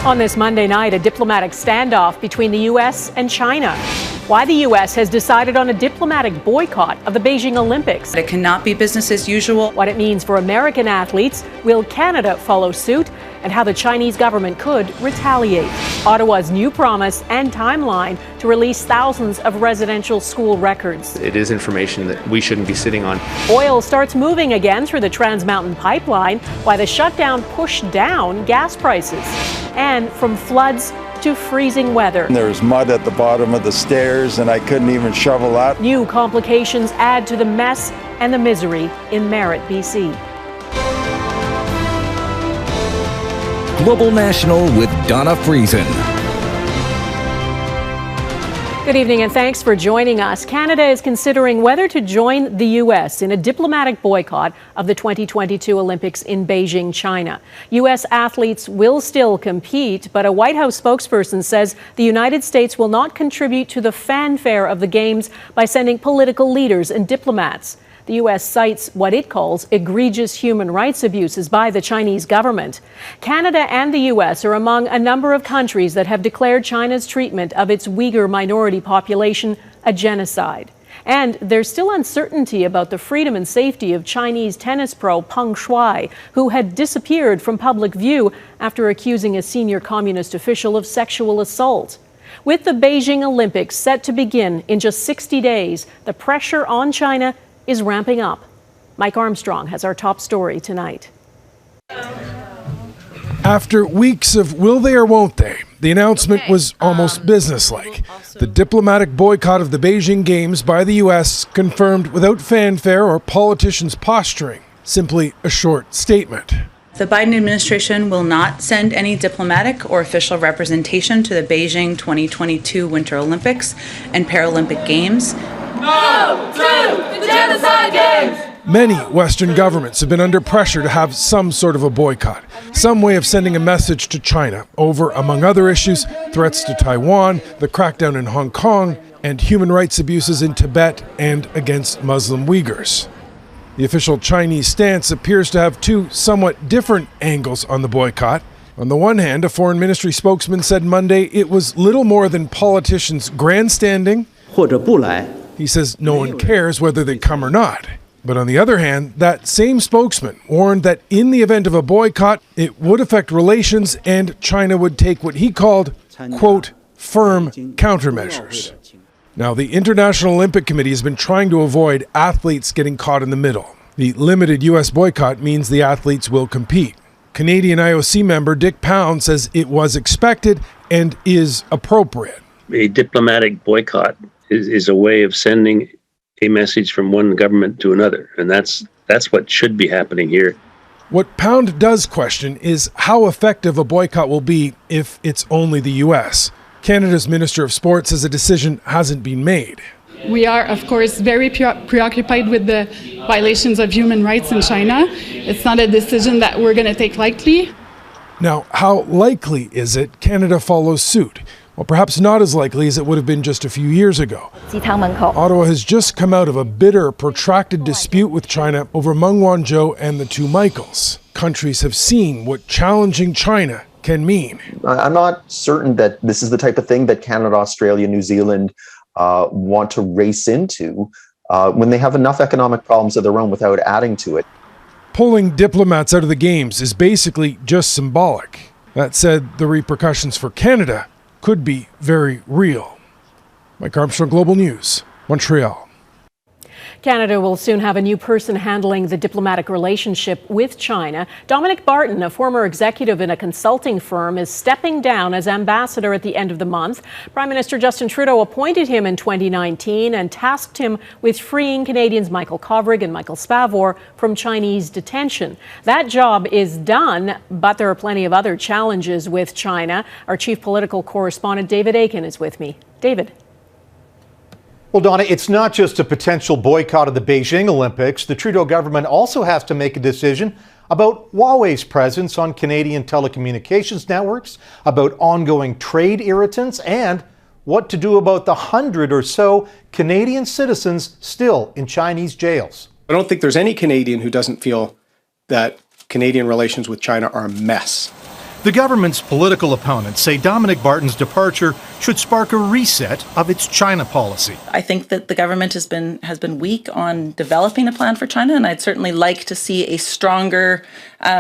On this Monday night, a diplomatic standoff between the U.S. and China. Why the U.S. has decided on a diplomatic boycott of the Beijing Olympics. It cannot be business as usual. What it means for American athletes, will Canada follow suit, and how the Chinese government could retaliate. Ottawa's new promise and timeline to release thousands of residential school records. It is information that we shouldn't be sitting on. Oil starts moving again through the Trans Mountain pipeline, while the shutdown pushed down gas prices. And from floods to freezing weather. There's mud at the bottom of the stairs, and I couldn't even shovel that. New complications add to the mess and the misery in Merritt, BC. Global National with Donna Friesen. Good evening and thanks for joining us. Canada is considering whether to join the U.S. in a diplomatic boycott of the 2022 Olympics in Beijing, China. U.S. athletes will still compete, but a White House spokesperson says the United States will not contribute to the fanfare of the Games by sending political leaders and diplomats. The U.S. cites what it calls egregious human rights abuses by the Chinese government. Canada and the U.S. are among a number of countries that have declared China's treatment of its Uyghur minority population a genocide. And there's still uncertainty about the freedom and safety of Chinese tennis pro Peng Shuai, who had disappeared from public view after accusing a senior communist official of sexual assault. With the Beijing Olympics set to begin in just 60 days, the pressure on China is ramping up. Mike Armstrong has our top story tonight. After weeks of will they or won't they, the announcement was almost businesslike. The diplomatic boycott of the Beijing Games by the U.S. confirmed without fanfare or politicians posturing, simply a short statement. The Biden administration will not send any diplomatic or official representation to the Beijing 2022 Winter Olympics and Paralympic Games. No to the genocide games! Many Western governments have been under pressure to have some sort of a boycott, some way of sending a message to China over, among other issues, threats to Taiwan, the crackdown in Hong Kong, and human rights abuses in Tibet and against Muslim Uyghurs. The official Chinese stance appears to have two somewhat different angles on the boycott. On the one hand, a foreign ministry spokesman said Monday it was little more than politicians grandstanding. He says no one cares whether they come or not. But on the other hand, that same spokesman warned that in the event of a boycott, it would affect relations and China would take what he called, quote, firm countermeasures. Now, the International Olympic Committee has been trying to avoid athletes getting caught in the middle. The limited U.S. boycott means the athletes will compete. Canadian IOC member Dick Pound says it was expected and is appropriate. A diplomatic boycott is a way of sending a message from one government to another, and that's what should be happening here. What Pound does question is how effective a boycott will be if it's only the U.S. Canada's Minister of Sport says a decision hasn't been made. We are, of course, very preoccupied with the violations of human rights in China. It's not a decision that we're going to take lightly. Now, how likely is it Canada follows suit? Well, perhaps not as likely as it would have been just a few years ago. Ottawa has just come out of a bitter, protracted dispute with China over Meng Wanzhou and the two Michaels. Countries have seen what challenging China can mean. I'm not certain that this is the type of thing that Canada, Australia, New Zealand want to race into when they have enough economic problems of their own without adding to it. Pulling diplomats out of the Games is basically just symbolic. That said, the repercussions for Canada could be very real. Mike Armstrong, Global News, Montreal. Canada will soon have a new person handling the diplomatic relationship with China. Dominic Barton, a former executive in a consulting firm, is stepping down as ambassador at the end of the month. Prime Minister Justin Trudeau appointed him in 2019 and tasked him with freeing Canadians Michael Kovrig and Michael Spavor from Chinese detention. That job is done, but there are plenty of other challenges with China. Our chief political correspondent, David Akin, is with me. David. Well, Donna, it's not just a potential boycott of the Beijing Olympics. The Trudeau government also has to make a decision about Huawei's presence on Canadian telecommunications networks, about ongoing trade irritants, and what to do about the 100 or so Canadian citizens still in Chinese jails. I don't think there's any Canadian who doesn't feel that Canadian relations with China are a mess. The government's political opponents say Dominic Barton's departure should spark a reset of its China policy. I think that the government has been weak on developing a plan for China, and I'd certainly like to see a stronger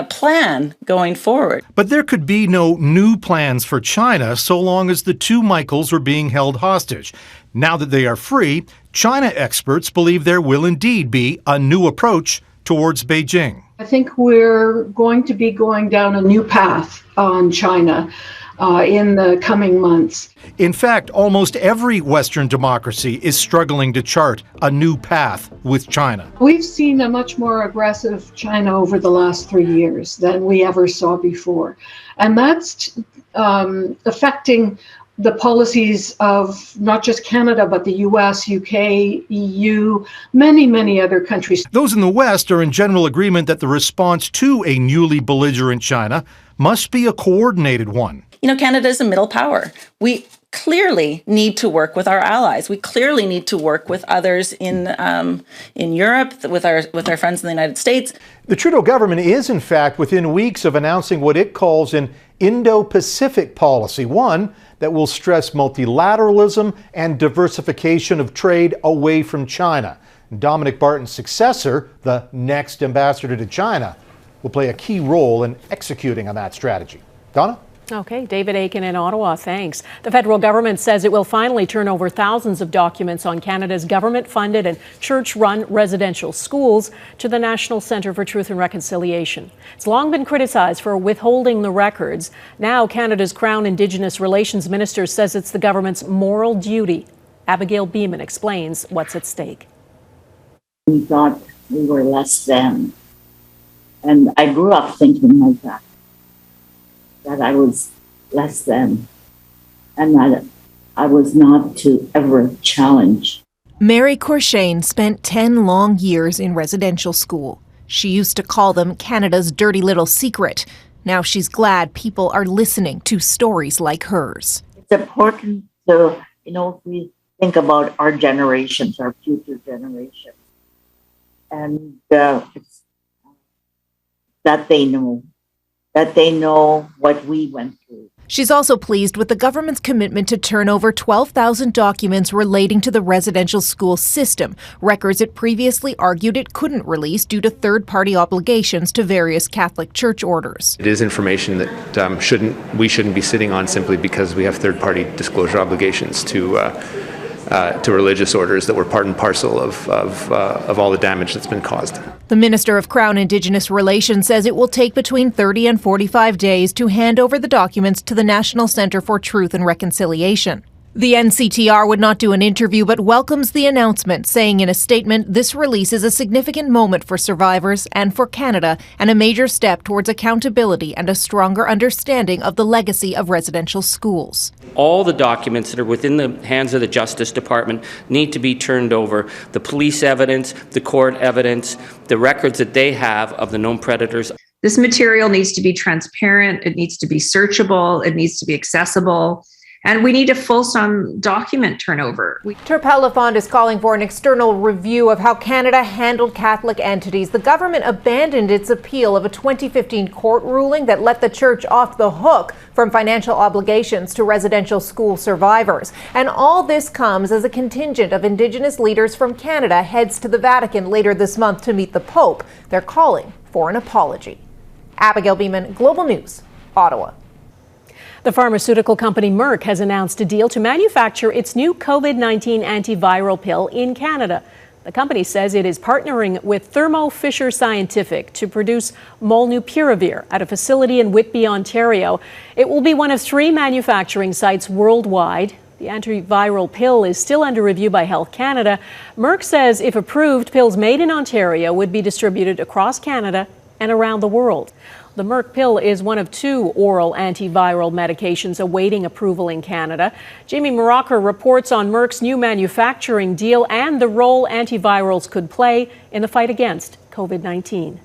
plan going forward. But there could be no new plans for China so long as the two Michaels are being held hostage. Now that they are free, China experts believe there will indeed be a new approach towards Beijing. I think we're going to be going down a new path on China in the coming months. In fact, almost every Western democracy is struggling to chart a new path with China. We've seen a much more aggressive China over the last 3 years than we ever saw before. And that's affecting the policies of not just Canada, but the US, UK, EU, many other countries. Those in the West are in general agreement that the response to a newly belligerent China must be a coordinated one. You know, Canada is a middle power. We clearly need to work with our allies. We clearly need to work with others in Europe, with our friends in the United States. The Trudeau government is, in fact, within weeks of announcing what it calls an Indo-Pacific policy, one that will stress multilateralism and diversification of trade away from China. Dominic Barton's successor, the next ambassador to China, will play a key role in executing on that strategy. Donna? Okay, David Akin in Ottawa, thanks. The federal government says it will finally turn over thousands of documents on Canada's government-funded and church-run residential schools to the National Centre for Truth and Reconciliation. It's long been criticized for withholding the records. Now Canada's Crown Indigenous Relations Minister says it's the government's moral duty. Abigail Bimman explains what's at stake. We thought we were less than. And I grew up thinking like that I was less than, and that I was not to ever challenge. Mary Corshane spent 10 long years in residential school. She used to call them Canada's dirty little secret. Now she's glad people are listening to stories like hers. It's important to, if we think about our generations, our future generations, and it's that they know what we went through. She's also pleased with the government's commitment to turn over 12,000 documents relating to the residential school system, records it previously argued it couldn't release due to third-party obligations to various Catholic church orders. It is information that we shouldn't be sitting on simply because we have third-party disclosure obligations to religious orders that were part and parcel of all the damage that's been caused. The Minister of Crown Indigenous Relations says it will take between 30 and 45 days to hand over the documents to the National Centre for Truth and Reconciliation. The NCTR would not do an interview but welcomes the announcement, saying in a statement, this release is a significant moment for survivors and for Canada and a major step towards accountability and a stronger understanding of the legacy of residential schools. All the documents that are within the hands of the Justice Department need to be turned over. The police evidence, the court evidence, the records that they have of the known predators. This material needs to be transparent, it needs to be searchable, it needs to be accessible. And we need a fulsome document turnover. Turpel Lafond is calling for an external review of how Canada handled Catholic entities. The government abandoned its appeal of a 2015 court ruling that let the church off the hook from financial obligations to residential school survivors. And all this comes as a contingent of Indigenous leaders from Canada heads to the Vatican later this month to meet the Pope. They're calling for an apology. Abigail Bimman, Global News, Ottawa. The pharmaceutical company Merck has announced a deal to manufacture its new COVID-19 antiviral pill in Canada. The company says it is partnering with Thermo Fisher Scientific to produce molnupiravir at a facility in Whitby, Ontario. It will be one of 3 manufacturing sites worldwide. The antiviral pill is still under review by Health Canada. Merck says if approved, pills made in Ontario would be distributed across Canada and around the world. The Merck pill is one of 2 oral antiviral medications awaiting approval in Canada. Jamie Maracher reports on Merck's new manufacturing deal and the role antivirals could play in the fight against COVID-19.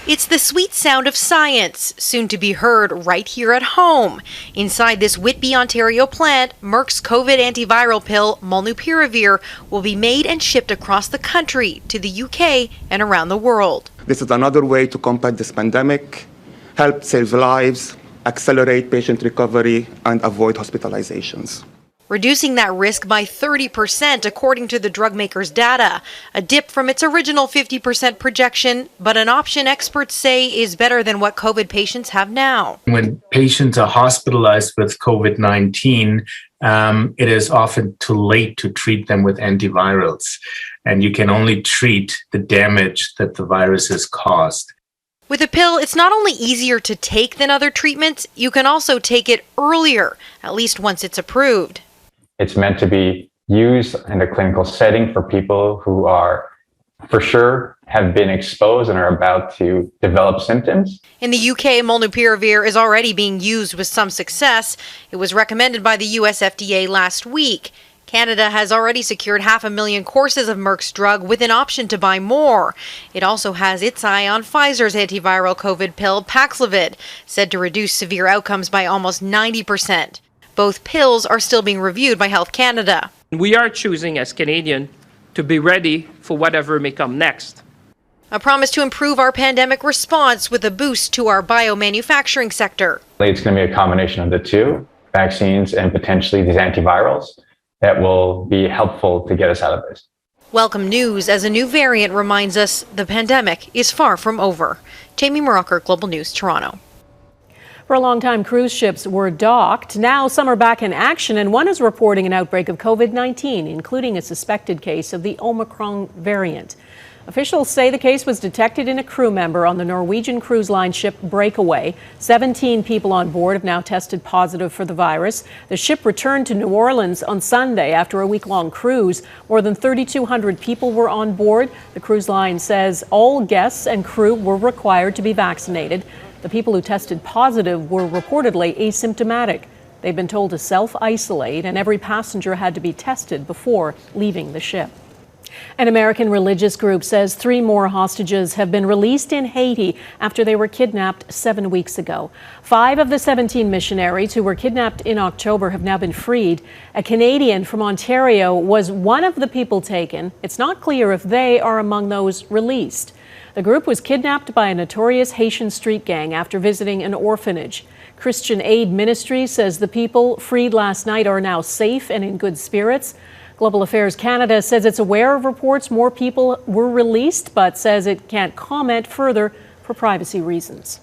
It's the sweet sound of science, soon to be heard right here at home. Inside this Whitby, Ontario plant, Merck's COVID antiviral pill, molnupiravir, will be made and shipped across the country to the UK and around the world. This is another way to combat this pandemic, help save lives, accelerate patient recovery, and avoid hospitalizations. Reducing that risk by 30% according to the drug maker's data, a dip from its original 50% projection, but an option experts say is better than what COVID patients have now. When patients are hospitalized with COVID-19, it is often too late to treat them with antivirals, and you can only treat the damage that the virus has caused. With a pill, it's not only easier to take than other treatments, you can also take it earlier, at least once it's approved. It's meant to be used in a clinical setting for people who are, for sure, have been exposed and are about to develop symptoms. In the UK, molnupiravir is already being used with some success. It was recommended by the US FDA last week. Canada has already secured 500,000 courses of Merck's drug with an option to buy more. It also has its eye on Pfizer's antiviral COVID pill, Paxlovid, said to reduce severe outcomes by almost 90%. Both pills are still being reviewed by Health Canada. We are choosing as Canadians to be ready for whatever may come next. A promise to improve our pandemic response with a boost to our biomanufacturing sector. It's going to be a combination of the two, vaccines and potentially these antivirals, that will be helpful to get us out of this. Welcome news as a new variant reminds us the pandemic is far from over. Jamie Morocker, Global News, Toronto. For a long time, cruise ships were docked. Now some are back in action, and one is reporting an outbreak of COVID-19, including a suspected case of the Omicron variant. Officials say the case was detected in a crew member on the Norwegian cruise line ship Breakaway. 17 people on board have now tested positive for the virus. The ship returned to New Orleans on Sunday after a week-long cruise. More than 3,200 people were on board. The cruise line says all guests and crew were required to be vaccinated. The people who tested positive were reportedly asymptomatic. They've been told to self-isolate, and every passenger had to be tested before leaving the ship. An American religious group says 3 more hostages have been released in Haiti after they were kidnapped 7 weeks ago. 5 of the 17 missionaries who were kidnapped in October have now been freed. A Canadian from Ontario was one of the people taken. It's not clear if they are among those released. The group was kidnapped by a notorious Haitian street gang after visiting an orphanage. Christian Aid Ministry says the people freed last night are now safe and in good spirits. Global Affairs Canada says it's aware of reports more people were released, but says it can't comment further for privacy reasons.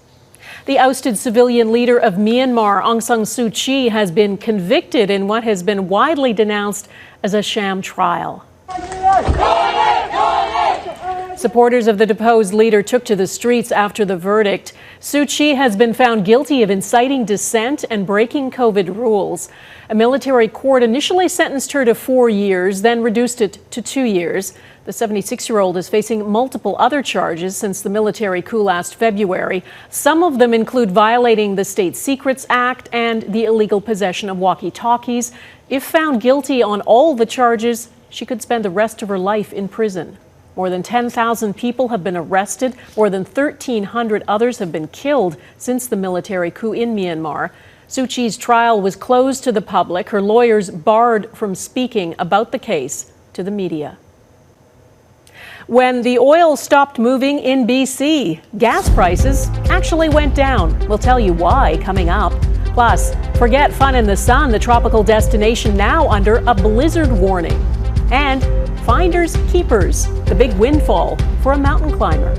The ousted civilian leader of Myanmar, Aung San Suu Kyi, has been convicted in what has been widely denounced as a sham trial. Supporters of the deposed leader took to the streets after the verdict. Suu Kyi has been found guilty of inciting dissent and breaking COVID rules. A military court initially sentenced her to 4 years, then reduced it to 2 years. The 76-year-old is facing multiple other charges since the military coup last February. Some of them include violating the State Secrets Act and the illegal possession of walkie-talkies. If found guilty on all the charges, she could spend the rest of her life in prison. More than 10,000 people have been arrested. More than 1,300 others have been killed since the military coup in Myanmar. Suu Kyi's trial was closed to the public. Her lawyers barred from speaking about the case to the media. When the oil stopped moving in BC, gas prices actually went down. We'll tell you why coming up. Plus, forget fun in the sun, the tropical destination now under a blizzard warning. And finders keepers, the big windfall for a mountain climber.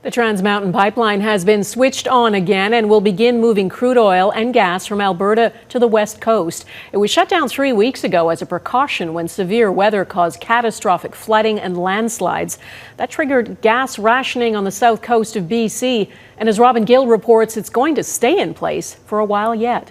The Trans Mountain Pipeline has been switched on again and will begin moving crude oil and gas from Alberta to the west coast. It was shut down 3 weeks ago as a precaution when severe weather caused catastrophic flooding and landslides. That triggered gas rationing on the south coast of BC. And as Robin Gill reports, it's going to stay in place for a while yet.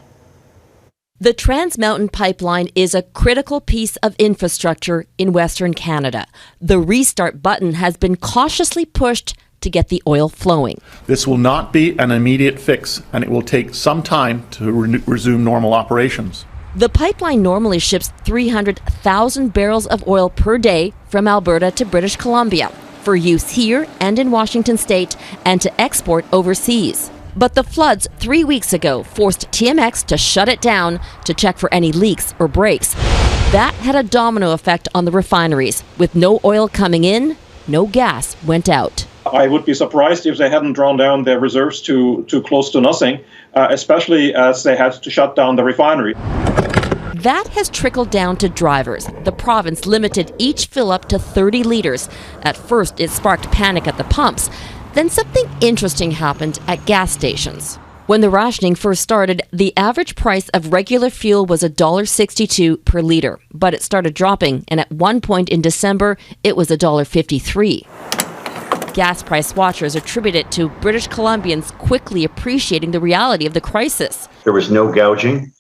The Trans Mountain Pipeline is a critical piece of infrastructure in Western Canada. The restart button has been cautiously pushed to get the oil flowing. This will not be an immediate fix, and it will take some time to resume normal operations. The pipeline normally ships 300,000 barrels of oil per day from Alberta to British Columbia for use here and in Washington state and to export overseas. But the floods 3 weeks ago forced TMX to shut it down to check for any leaks or breaks. That had a domino effect on the refineries. With no oil coming in, no gas went out. I would be surprised if they hadn't drawn down their reserves to close to nothing, especially as they had to shut down the refinery. That has trickled down to drivers. The province limited each fill-up to 30 liters. At first, it sparked panic at the pumps. Then something interesting happened at gas stations. When the rationing first started, the average price of regular fuel was $1.62 per liter, but it started dropping, and at one point in December, it was $1.53. Gas price watchers attribute it to British Columbians quickly appreciating the reality of the crisis. There was no gouging.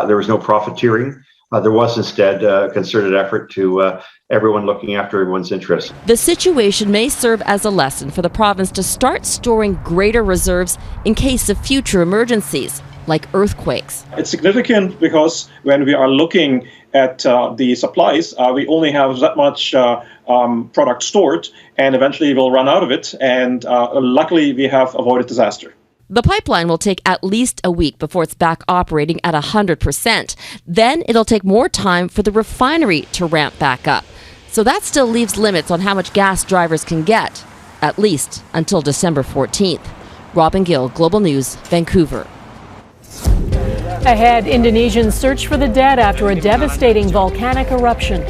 There was no profiteering. There was instead a concerted effort to everyone looking after everyone's interests. The situation may serve as a lesson for the province to start storing greater reserves in case of future emergencies, like earthquakes. It's significant because when we are looking at the supplies, we only have that much product stored, and eventually we'll run out of it. And luckily, we have avoided disaster. The pipeline will take at least a week before it's back operating at 100%. Then it'll take more time for the refinery to ramp back up. So that still leaves limits on how much gas drivers can get, at least until December 14th. Robin Gill, Global News, Vancouver. Ahead, Indonesians search for the dead after a devastating volcanic eruption.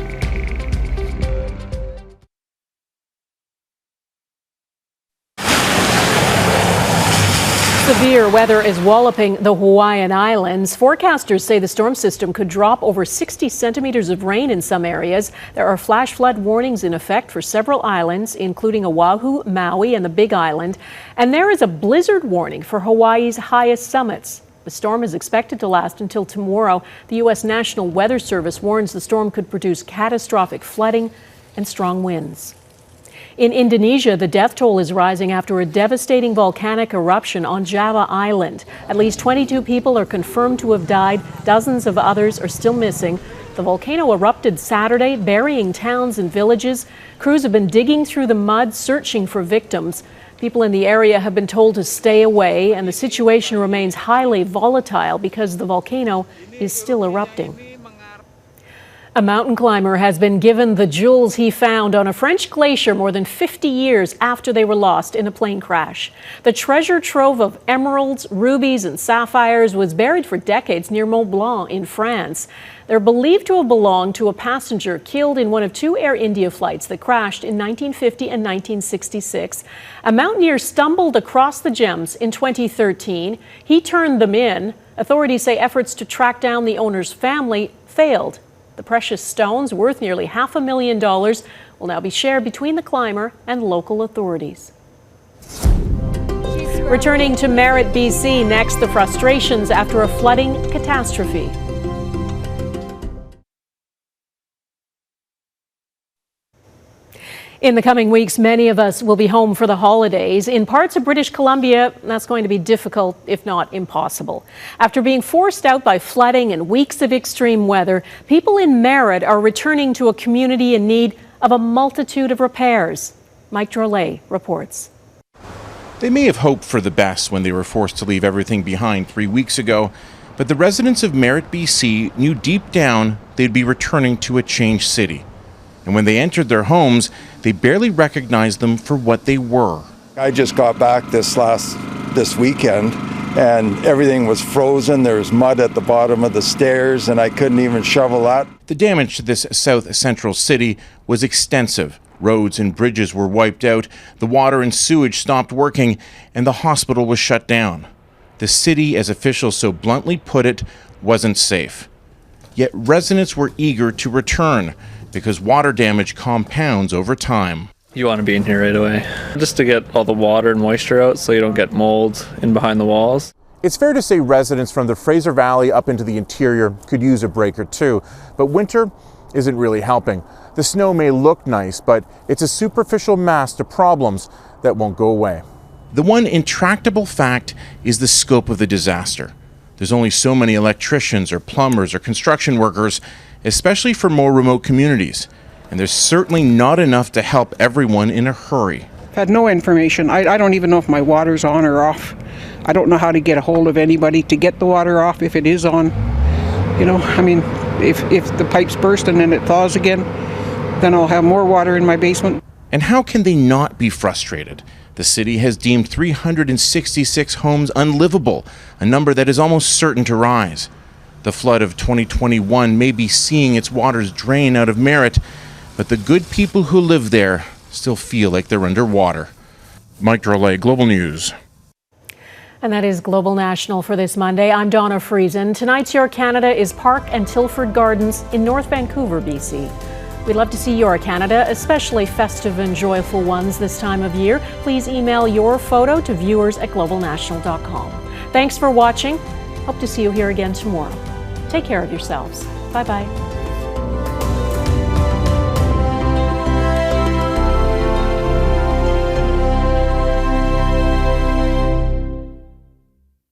Severe weather is walloping the Hawaiian Islands. Forecasters say the storm system could drop over 60 centimeters of rain in some areas. There are flash flood warnings in effect for several islands, including Oahu, Maui, and the Big Island. And there is a blizzard warning for Hawaii's highest summits. The storm is expected to last until tomorrow. The U.S. National Weather Service warns the storm could produce catastrophic flooding and strong winds. In Indonesia, the death toll is rising after a devastating volcanic eruption on Java Island. At least 22 people are confirmed to have died. Dozens of others are still missing. The volcano erupted Saturday, burying towns and villages. Crews have been digging through the mud, searching for victims. People in the area have been told to stay away, and the situation remains highly volatile because the volcano is still erupting. A mountain climber has been given the jewels he found on a French glacier more than 50 years after they were lost in a plane crash. The treasure trove of emeralds, rubies, and sapphires was buried for decades near Mont Blanc in France. They're believed to have belonged to a passenger killed in one of two Air India flights that crashed in 1950 and 1966. A mountaineer stumbled across the gems in 2013. He turned them in. Authorities say efforts to track down the owner's family failed. The precious stones, worth nearly $500,000, will now be shared between the climber and local authorities. Returning to Merritt, BC, next, the frustrations after a flooding catastrophe. In the coming weeks, many of us will be home for the holidays. In parts of British Columbia, that's going to be difficult, if not impossible. After being forced out by flooding and weeks of extreme weather, people in Merritt are returning to a community in need of a multitude of repairs. Mike Drolet reports. They may have hoped for the best when they were forced to leave everything behind 3 weeks ago, but the residents of Merritt, BC knew deep down they'd be returning to a changed city. And when they entered their homes, they barely recognized them for what they were. I just got back this weekend, and everything was frozen. There was mud at the bottom of the stairs, and I couldn't even shovel that. The damage to this south central city was extensive. Roads and bridges were wiped out, the water and sewage stopped working, and the hospital was shut down. The city, as officials so bluntly put it, wasn't safe. Yet residents were eager to return, because water damage compounds over time. You want to be in here right away, just to get all the water and moisture out so you don't get mold in behind the walls. It's fair to say residents from the Fraser Valley up into the interior could use a break or two, but winter isn't really helping. The snow may look nice, but it's a superficial mask to problems that won't go away. The one intractable fact is the scope of the disaster. There's only so many electricians or plumbers or construction workers, especially for more remote communities. And there's certainly not enough to help everyone in a hurry. Had no information. I don't even know if my water's on or off. I don't know how to get a hold of anybody to get the water off if it is on. You know, I mean, if the pipes burst and then it thaws again, then I'll have more water in my basement. And how can they not be frustrated? The city has deemed 366 homes unlivable, a number that is almost certain to rise. The flood of 2021 may be seeing its waters drain out of Merritt, but the good people who live there still feel like they're underwater. Mike Drolet, Global News. And that is Global National for this Monday. I'm Donna Friesen. Tonight's Your Canada is Park and Tilford Gardens in North Vancouver, BC. We'd love to see your Canada, especially festive and joyful ones this time of year. Please email your photo to viewers@globalnational.com. Thanks for watching. Hope to see you here again tomorrow. Take care of yourselves. Bye-bye.